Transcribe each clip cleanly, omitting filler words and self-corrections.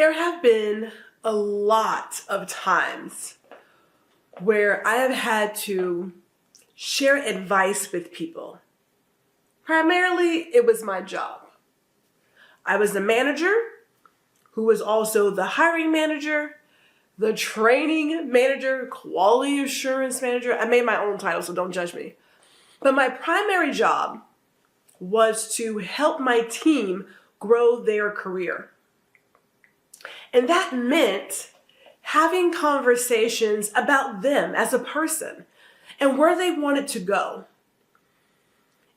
There have been a lot of times where I have had to share advice with people. Primarily, it was my job. I was the manager who was also the hiring manager, the training manager, quality assurance manager. I made my own title, so don't judge me. But my primary job was to help my team grow their career. And that meant having conversations about them as a person and where they wanted to go.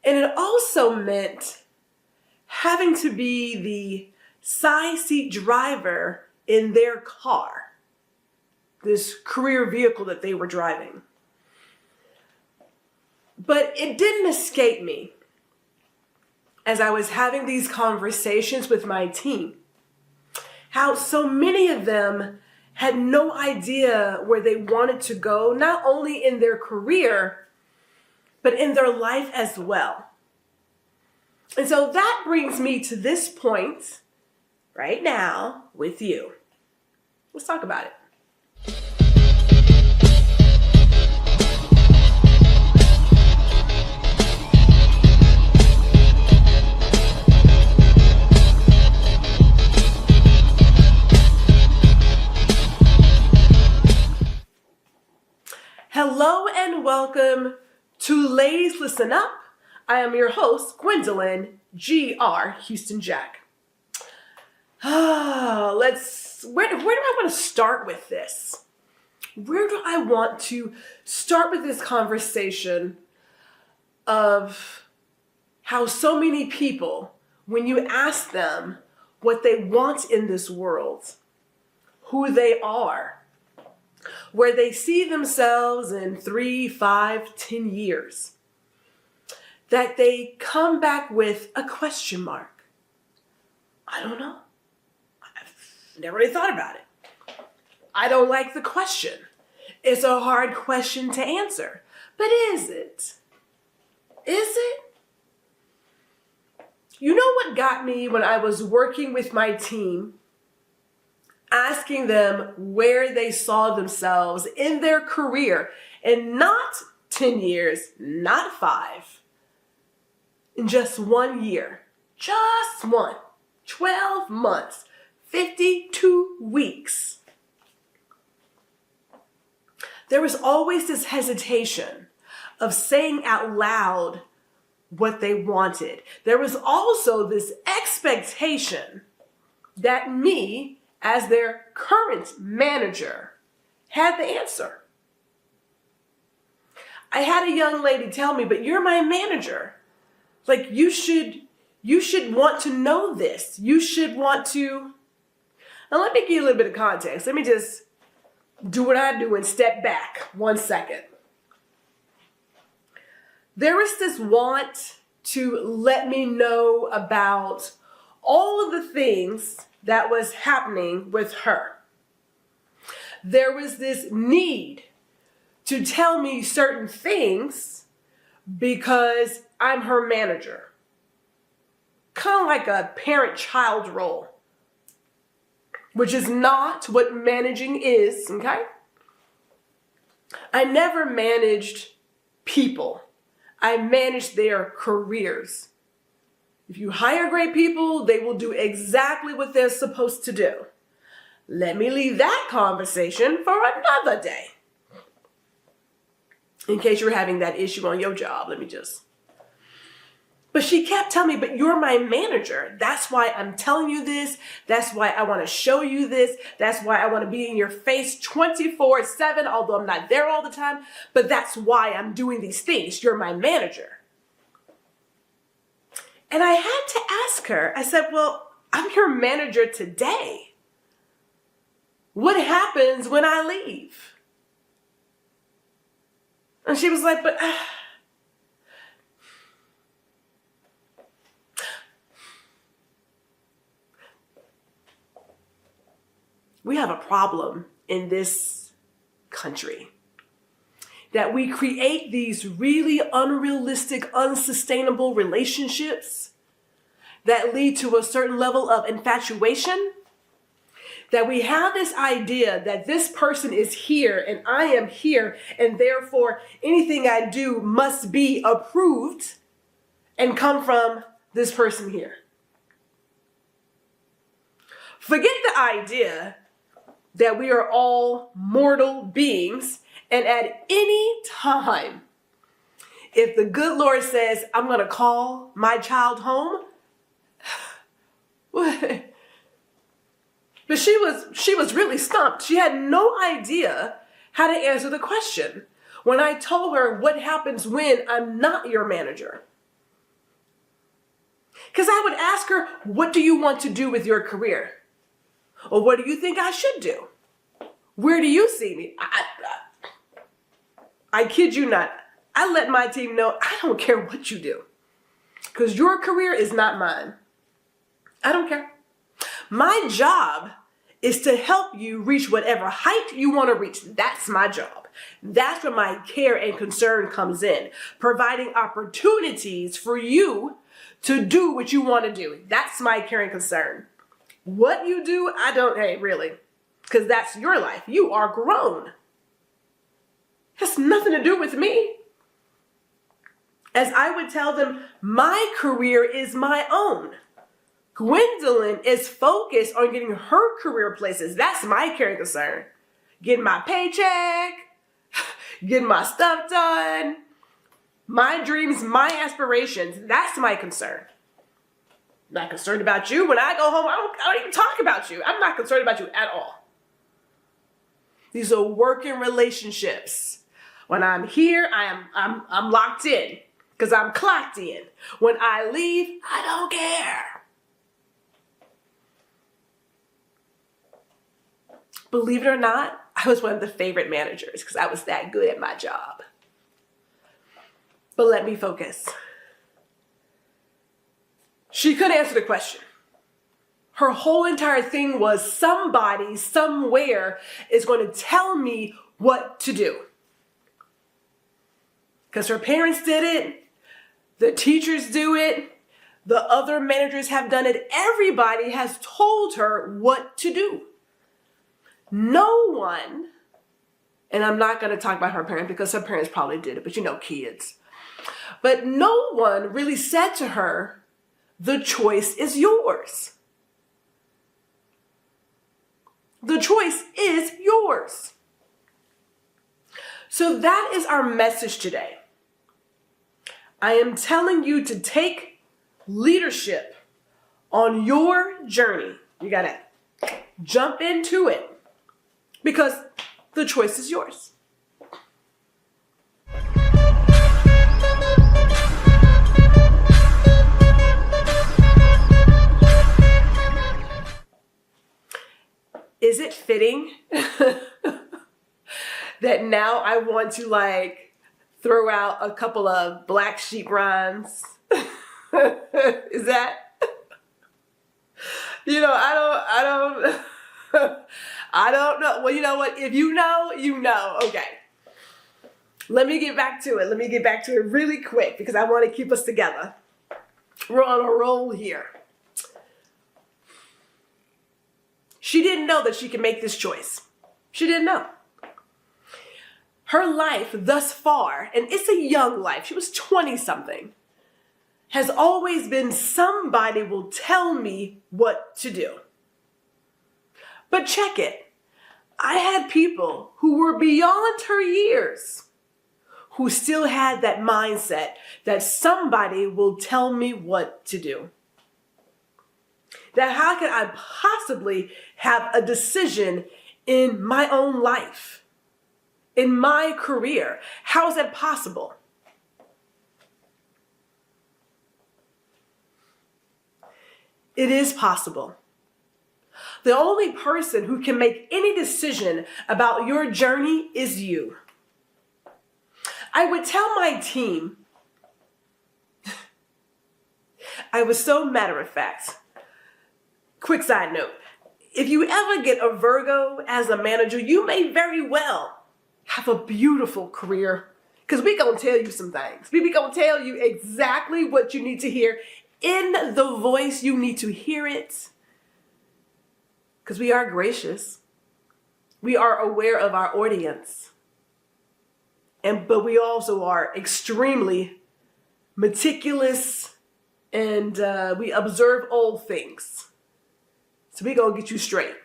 And it also meant having to be the side seat driver in their car, this career vehicle that they were driving. But it didn't escape me as I was having these conversations with my team, how so many of them had no idea where they wanted to go, not only in their career, but in their life as well. And so that brings me to this point right now with you. Let's talk about it. Hello and welcome to Ladies Listen Up. I am your host, Gwendolyn, G.R. Houston Jack. Where do I want to start with this? Where do I want to start with this conversation of how so many people, when you ask them what they want in this world, who they are, where they see themselves in 3, 5, 10 years, that they come back with a question mark. I don't know. I've never really thought about it. I don't like the question. It's a hard question to answer. But is it? Is it? You know what got me when I was working with my team, asking them where they saw themselves in their career, and not 10 years, not 5, in just 1 year, just one, 12 months, 52 weeks. There was always this hesitation of saying out loud what they wanted. There was also this expectation that me, as their current manager, had the answer. I had a young lady tell me, but you're my manager. Like, you should want to know this. You should want to. Now, let me give you a little bit of context. Let me just do what I do and step back 1 second. There was this want to let me know about all of the things that was happening with her. There was this need to tell me certain things because I'm her manager. Kind of like a parent-child role, which is not what managing is, okay? I never managed people. I managed their careers. If you hire great people, they will do exactly what they're supposed to do. Let me leave that conversation for another day. In case you're having that issue on your job, But she kept telling me, but you're my manager. That's why I'm telling you this. That's why I want to show you this. That's why I want to be in your face 24/7, although I'm not there all the time. But that's why I'm doing these things. You're my manager. And I had to ask her, I said, well, I'm your manager today. What happens when I leave? And she was like, but we have a problem in this country that we create these really unrealistic, unsustainable relationships that lead to a certain level of infatuation, that we have this idea that this person is here and I am here, and therefore anything I do must be approved and come from this person here. Forget the idea that we are all mortal beings, and at any time, if the good Lord says, I'm going to call my child home, what? But she was really stumped. She had no idea how to answer the question when I told her what happens when I'm not your manager. Because I would ask her, what do you want to do with your career? Or what do you think I should do? Where do you see me? I kid you not. I let my team know I don't care what you do. Because your career is not mine. I don't care. My job is to help you reach whatever height you want to reach. That's my job. That's where my care and concern comes in. Providing opportunities for you to do what you want to do. That's my care and concern. What you do, I don't, hey, really. Because that's your life. You are grown. Has nothing to do with me. As I would tell them, my career is my own. Gwendolyn is focused on getting her career places. That's my care and concern. Getting my paycheck, getting my stuff done, my dreams, my aspirations. That's my concern. I'm not concerned about you. When I go home, I don't even talk about you. I'm not concerned about you at all. These are working relationships. When I'm here, I'm locked in because I'm clocked in. When I leave, I don't care. Believe it or not, I was one of the favorite managers because I was that good at my job. But let me focus. She couldn't answer the question. Her whole entire thing was somebody, somewhere is going to tell me what to do. Because her parents did it, the teachers do it, the other managers have done it. Everybody has told her what to do. No one, and I'm not going to talk about her parents because her parents probably did it, but you know, kids. But no one really said to her, the choice is yours. The choice is yours. So that is our message today. I am telling you to take leadership on your journey. You got to jump into it because the choice is yours. Is it fitting that now I want to like throw out a couple of black sheep rhymes? Is that, you know, I don't know. Well, you know what? If you know, you know. Okay. Let me get back to it. Let me get back to it really quick because I want to keep us together. We're on a roll here. She didn't know that she could make this choice. She didn't know. Her life thus far, and it's a young life, she was 20-something, has always been somebody will tell me what to do. But check it. I had people who were beyond her years who still had that mindset that somebody will tell me what to do. That how could I possibly have a decision in my own life, in my career? How is that possible? It is possible. The only person who can make any decision about your journey is you. I would tell my team, I was so matter of fact. Quick side note, if you ever get a Virgo as a manager, you may very well have a beautiful career because we're going to tell you some things. We're going to tell you exactly what you need to hear in the voice you need to hear it. because we are gracious. We are aware of our audience. But we also are extremely meticulous, and we observe all things. So we gonna get you straight.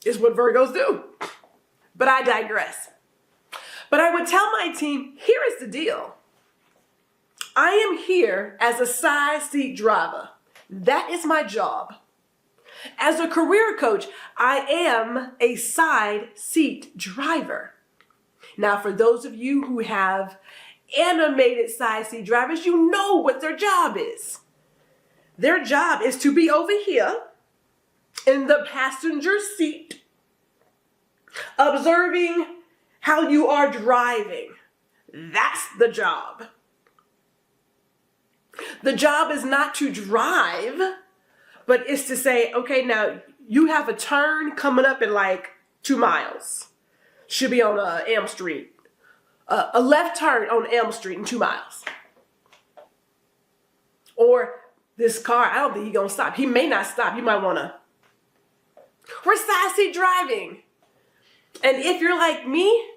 It's what Virgos do. But I digress. But I would tell my team, here is the deal. I am here as a side seat driver. That is my job. As a career coach, I am a side seat driver. Now, for those of you who have animated side seat drivers, you know what their job is. Their job is to be over here in the passenger seat, observing how you are driving. That's the job. The job is not to drive, but it's to say, okay, now you have a turn coming up in like 2 miles. Should be on Elm Street. A left turn on Elm Street in 2 miles. Or this car, I don't think he's gonna stop. He may not stop. You might wanna. We're side seat driving. And if you're like me,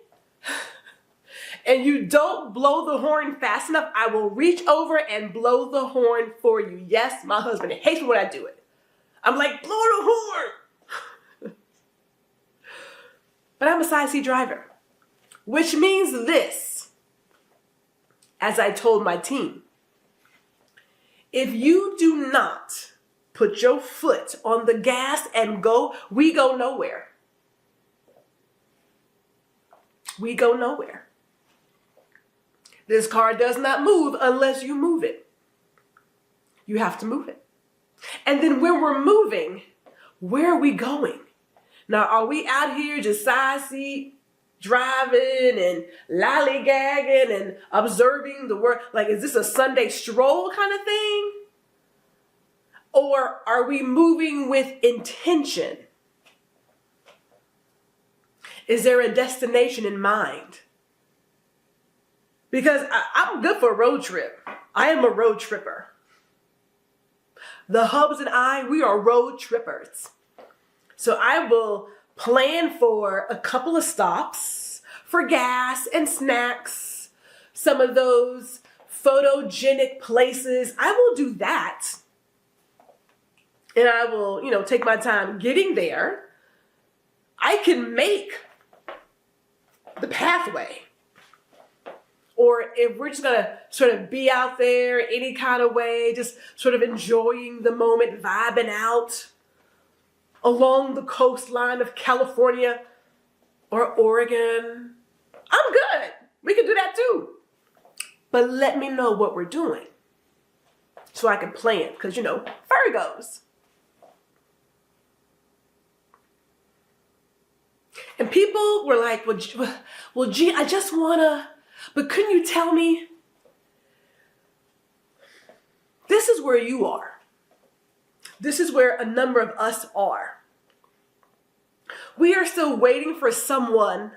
and you don't blow the horn fast enough, I will reach over and blow the horn for you. Yes, my husband hates me when I do it. I'm like, blow the horn. But I'm a side seat driver, which means this, as I told my team, if you do not put your foot on the gas and go, we go nowhere. We go nowhere. This car does not move unless you move it. You have to move it. And then when we're moving, where are we going? Now, are we out here just side seat driving and lollygagging and observing the world? Like, is this a Sunday stroll kind of thing? Or are we moving with intention? Is there a destination in mind? Because I'm good for a road trip. I am a road tripper. The hubs and I, we are road trippers. So I will plan for a couple of stops for gas and snacks, some of those photogenic places. I will do that. And I will, take my time getting there. I can make the pathway. Or if we're just going to sort of be out there any kind of way, just sort of enjoying the moment, vibing out along the coastline of California or Oregon, I'm good. We can do that too. But let me know what we're doing so I can plan, because, Virgos. And people were like, well, gee, I just want to, but couldn't you tell me? This is where you are. This is where a number of us are. We are still waiting for someone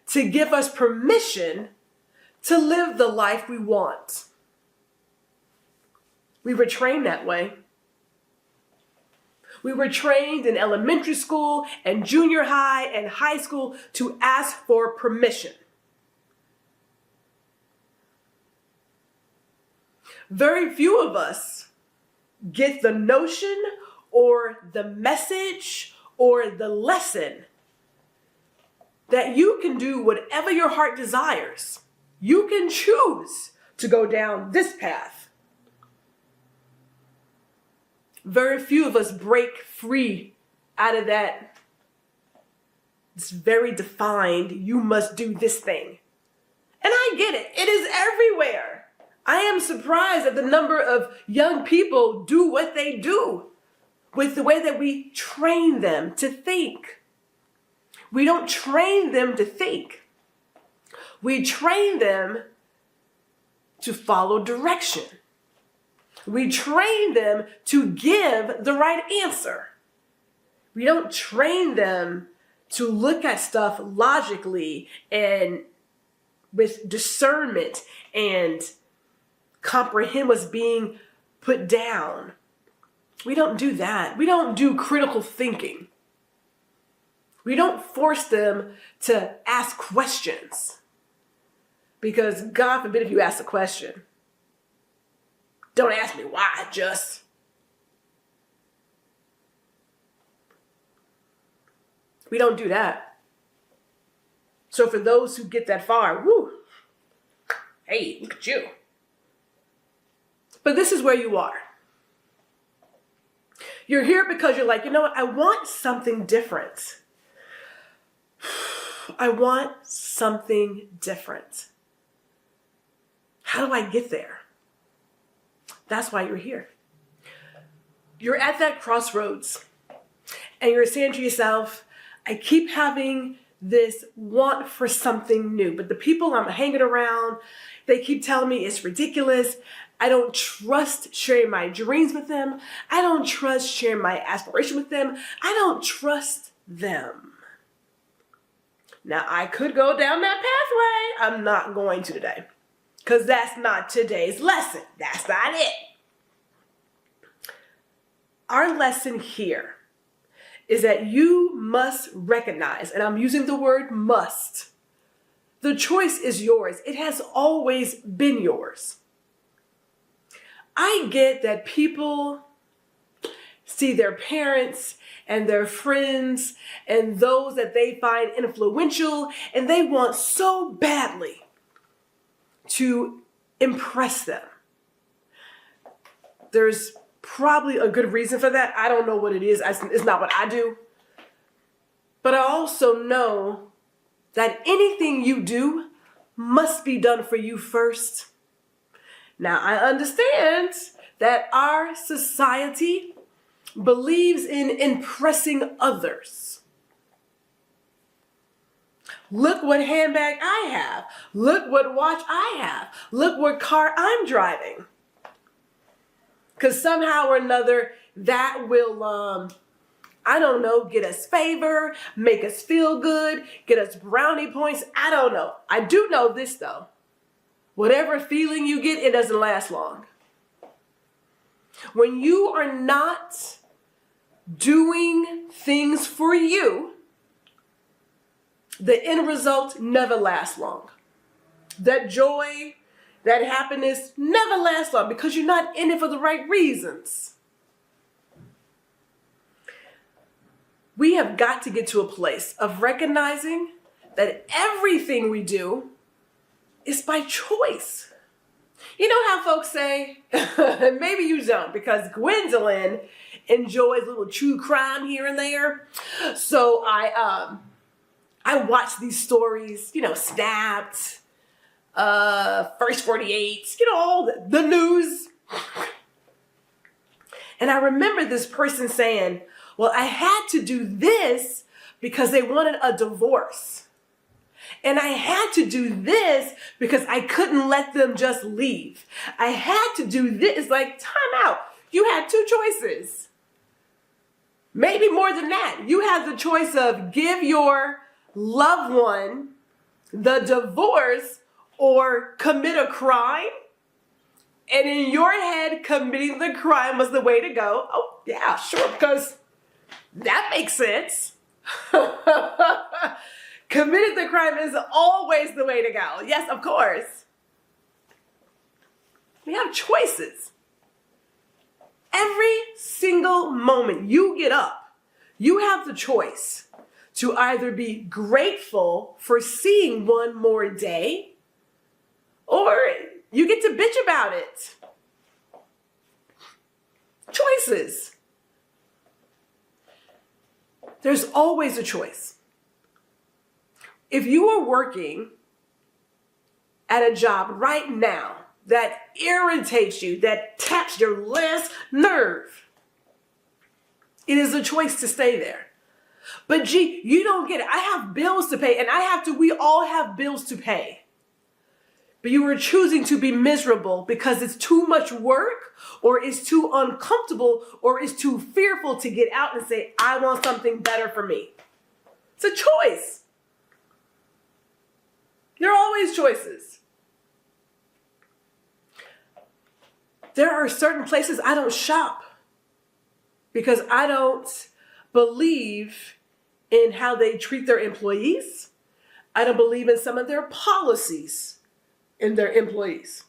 to give us permission to live the life we want. We were trained that way. We were trained in elementary school and junior high and high school to ask for permission. Very few of us get the notion or the message or the lesson that you can do whatever your heart desires. You can choose to go down this path. Very few of us break free out of that. It's very defined, you must do this thing. And I get it. It is everywhere. I am surprised at the number of young people do what they do with the way that we train them to think. We don't train them to think. We train them to follow direction. We train them to give the right answer. We don't train them to look at stuff logically and with discernment and comprehend what's being put down. We don't do that. We don't do critical thinking. We don't force them to ask questions. Because God forbid if you ask a question. Don't ask me why, just. We don't do that. So for those who get that far, woo, hey, look at you. But this is where you are. You're here because you're like, you know what? I want something different. I want something different. How do I get there? That's why you're here. You're at that crossroads and you're saying to yourself, I keep having this want for something new, but the people I'm hanging around, they keep telling me it's ridiculous. I don't trust sharing my dreams with them. I don't trust sharing my aspiration with them. I don't trust them. Now, I could go down that pathway. I'm not going to today because that's not today's lesson. That's not it. Our lesson here is that you must recognize, and I'm using the word must. The choice is yours. It has always been yours. I get that people see their parents and their friends and those that they find influential, and they want so badly to impress them. There's probably a good reason for that. I don't know what it is. It's not what I do. But I also know that anything you do must be done for you first. Now, I understand that our society believes in impressing others. Look what handbag I have. Look what watch I have. Look what car I'm driving. Because somehow or another, that will, I don't know, get us favor, make us feel good, get us brownie points. I don't know. I do know this, though. Whatever feeling you get, it doesn't last long. When you are not doing things for you, the end result never lasts long. That joy, that happiness never lasts long because you're not in it for the right reasons. We have got to get to a place of recognizing that everything we do is by choice. You know how folks say, maybe you don't, because Gwendolyn enjoys a little true crime here and there. So I watch these stories, Snapped, First 48, all the news. And I remember this person saying, well, I had to do this because they wanted a divorce. And I had to do this because I couldn't let them just leave. I had to do this, like, time out. You had two choices. Maybe more than that. You had the choice of give your loved one the divorce or commit a crime. And in your head, committing the crime was the way to go. Oh, yeah, sure, because that makes sense. Committing the crime is always the way to go. Yes, of course. We have choices. Every single moment you get up, you have the choice to either be grateful for seeing one more day, or you get to bitch about it. Choices. There's always a choice. If you are working at a job right now that irritates you, that taps your last nerve, it is a choice to stay there. But gee, you don't get it. I have bills to pay, and we all have bills to pay. But you are choosing to be miserable because it's too much work, or it's too uncomfortable, or it's too fearful to get out and say, I want something better for me. It's a choice. There are always choices. There are certain places I don't shop because I don't believe in how they treat their employees. I don't believe in some of their policies in their employees.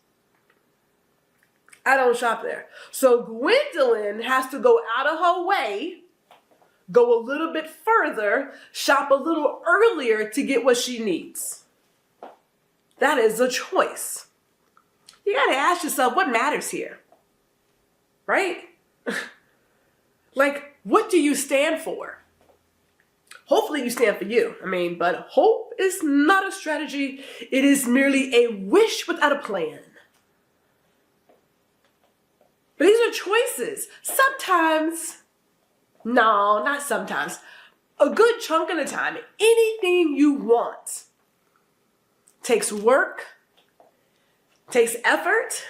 I don't shop there. So Gwendolyn has to go out of her way, go a little bit further, shop a little earlier to get what she needs. That is a choice. You got to ask yourself, what matters here? Right? Like, what do you stand for? Hopefully you stand for you. But hope is not a strategy. It is merely a wish without a plan. But these are choices. Sometimes, no, not sometimes, a good chunk of the time, anything you want takes work, takes effort.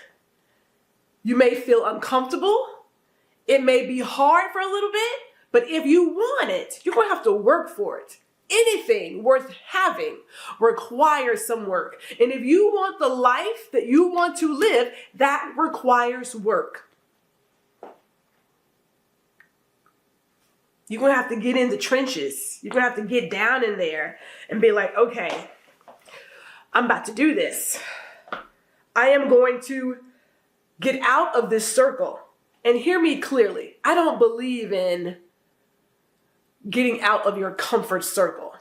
You may feel uncomfortable. It may be hard for a little bit, but if you want it, you're going to have to work for it. Anything worth having requires some work. And if you want the life that you want to live, that requires work. You're going to have to get in the trenches. You're going to have to get down in there and be like, okay, I'm about to do this. I am going to get out of this circle. And hear me clearly. I don't believe in getting out of your comfort circle.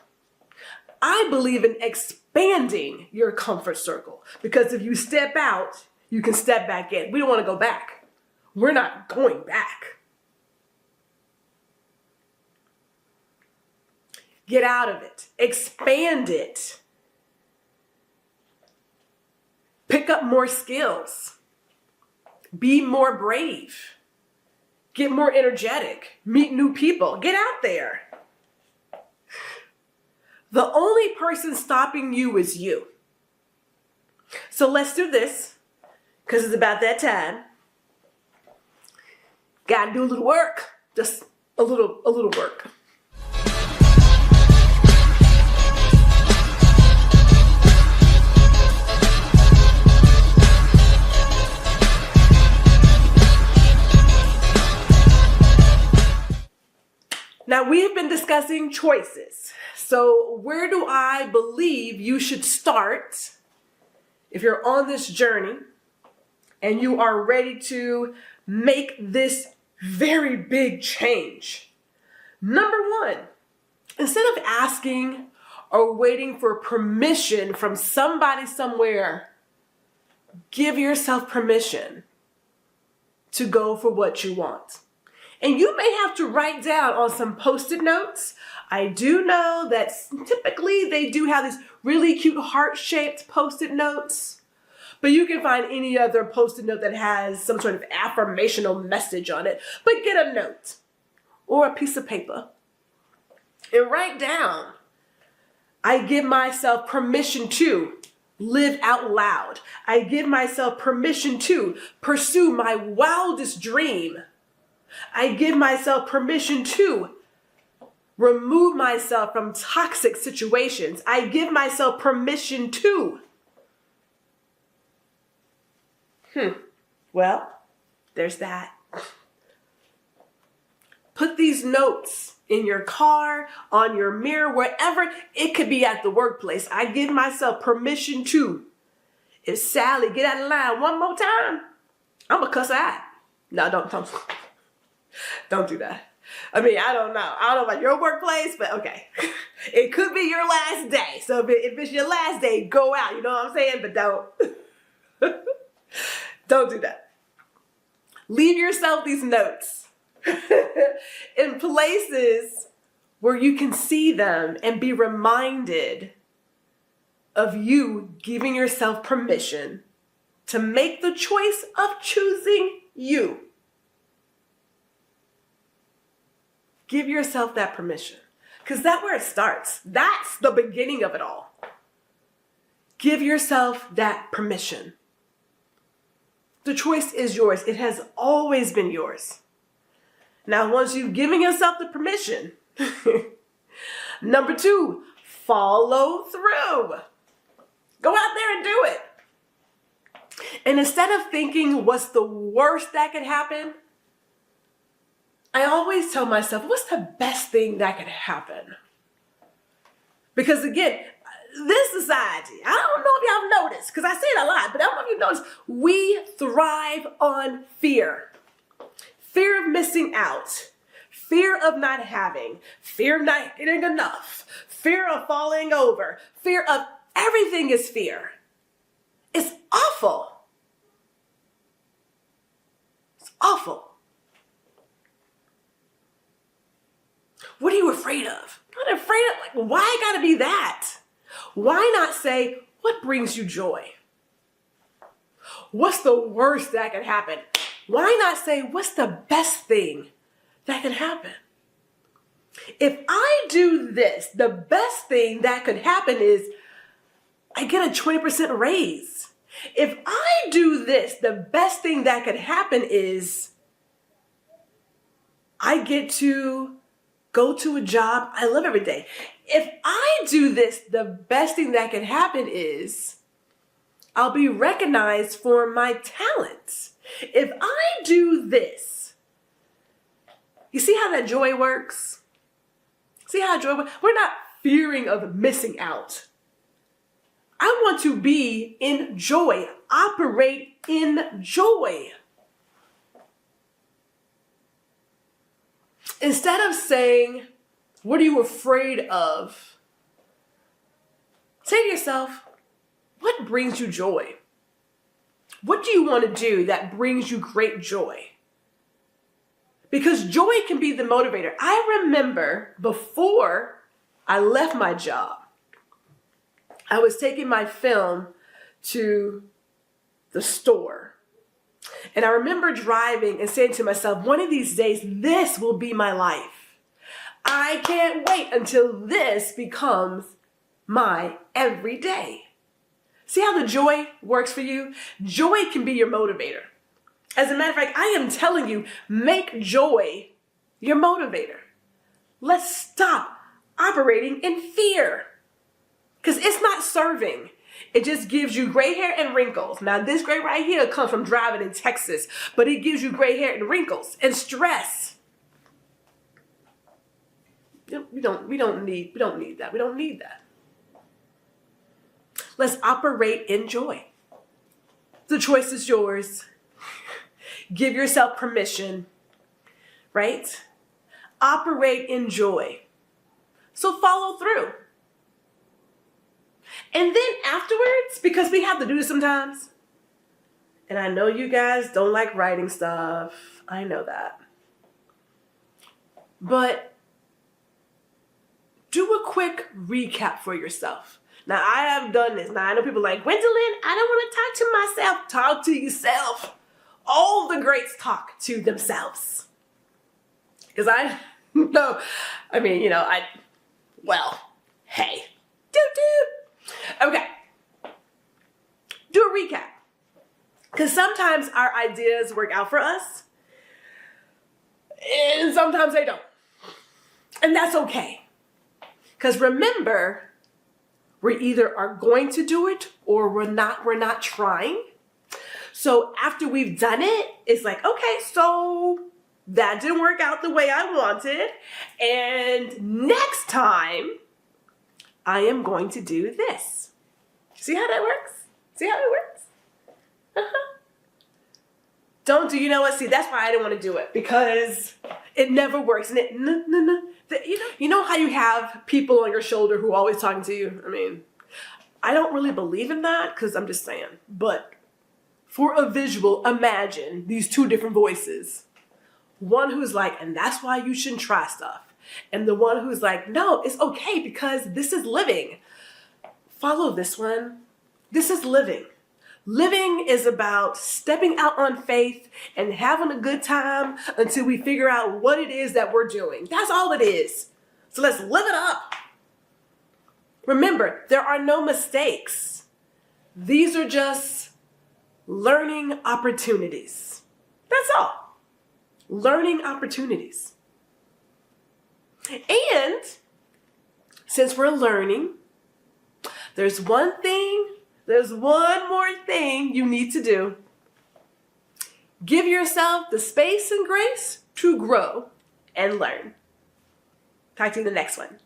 I believe in expanding your comfort circle. Because if you step out, you can step back in. We don't want to go back. We're not going back. Get out of it. Expand it. Pick up more skills. Be more brave. Get more energetic. Meet new people. Get out there. The only person stopping you is you. So let's do this, because it's about that time. Gotta do a little work. Just a little work. Now, we have been discussing choices. So where do I believe you should start if you're on this journey and you are ready to make this very big change? Number one, instead of asking or waiting for permission from somebody somewhere, give yourself permission to go for what you want. And you may have to write down on some Post-it notes. I do know that typically they do have these really cute heart-shaped Post-it notes, but you can find any other Post-it note that has some sort of affirmational message on it. But get a note or a piece of paper and write down, I give myself permission to live out loud. I give myself permission to pursue my wildest dream. I give myself permission to remove myself from toxic situations. I give myself permission to. Well, there's that. Put these notes in your car, on your mirror, wherever. It could be at the workplace. I give myself permission to. If Sally get out of line one more time, I'm gonna cuss her out. No, don't do that. I don't know. I don't know about your workplace, but okay. It could be your last day. So if it's your last day, go out. You know what I'm saying? But don't do that. Leave yourself these notes in places where you can see them and be reminded of you giving yourself permission to make the choice of choosing you. Give yourself that permission, because that's where it starts. That's the beginning of it all. Give yourself that permission. The choice is yours. It has always been yours. Now, once you've given yourself the permission, number two, follow through. Go out there and do it. And instead of thinking what's the worst that could happen, I always tell myself, what's the best thing that could happen? Because again, this society, I don't know if y'all noticed, because I say it a lot, but I don't know if you noticed, we thrive on fear. Fear of missing out, fear of not having, fear of not getting enough, fear of falling over, fear of everything is fear. It's awful. It's awful. What are you afraid of? I'm not afraid of, like, why gotta be that? Why not say, what brings you joy? What's the worst that can happen? Why not say, what's the best thing that can happen? If I do this, the best thing that could happen is I get a 20% raise. If I do this, the best thing that could happen is I get to go to a job I love every day. If I do this, the best thing that can happen is I'll be recognized for my talents. If I do this, you see how that joy works? See how joy works? We're not fearing of missing out. I want to be in joy, operate in joy. Instead of saying, what are you afraid of? Say to yourself, what brings you joy? What do you want to do that brings you great joy? Because joy can be the motivator. I remember before I left my job, I was taking my film to the store. And I remember driving and saying to myself, one of these days, this will be my life. I can't wait until this becomes my everyday. See how the joy works for you? Joy can be your motivator. As a matter of fact, I am telling you, make joy your motivator. Let's stop operating in fear. Because it's not serving. It just gives you gray hair and wrinkles. Now, this gray right here comes from driving in Texas, but it gives you gray hair and wrinkles and stress. We don't need that. We don't need that. Let's operate in joy. The choice is yours. Give yourself permission, right? Operate in joy. So follow through. And then afterwards, because we have to do this sometimes, and I know you guys don't like writing stuff. I know that. But do a quick recap for yourself. Now, I have done this. Now, I know people are like, Gwendolyn, I don't want to talk to myself. Talk to yourself. All the greats talk to themselves. Because I know, hey. Okay. Do a recap. Because sometimes our ideas work out for us. And sometimes they don't. And that's okay. Because remember, we either are going to do it or we're not trying. So after we've done it, it's like, okay, so that didn't work out the way I wanted. And next time, I am going to do this. See how that works? See how it works? Don't do, you know what? See, that's why I didn't want to do it, because it never works. And you know how you have people on your shoulder who are always talking to you? I mean, I don't really believe in that, because I'm just saying. But for a visual, imagine these two different voices. One who's like, and that's why you shouldn't try stuff. And the one who's like, no, it's okay because this is living. Follow this one. This is living. Living is about stepping out on faith and having a good time until we figure out what it is that we're doing. That's all it is. So let's live it up. Remember, there are no mistakes. These are just learning opportunities. That's all. Learning opportunities. And since we're learning, there's one more thing you need to do. Give yourself the space and grace to grow and learn. Talk to you in the next one.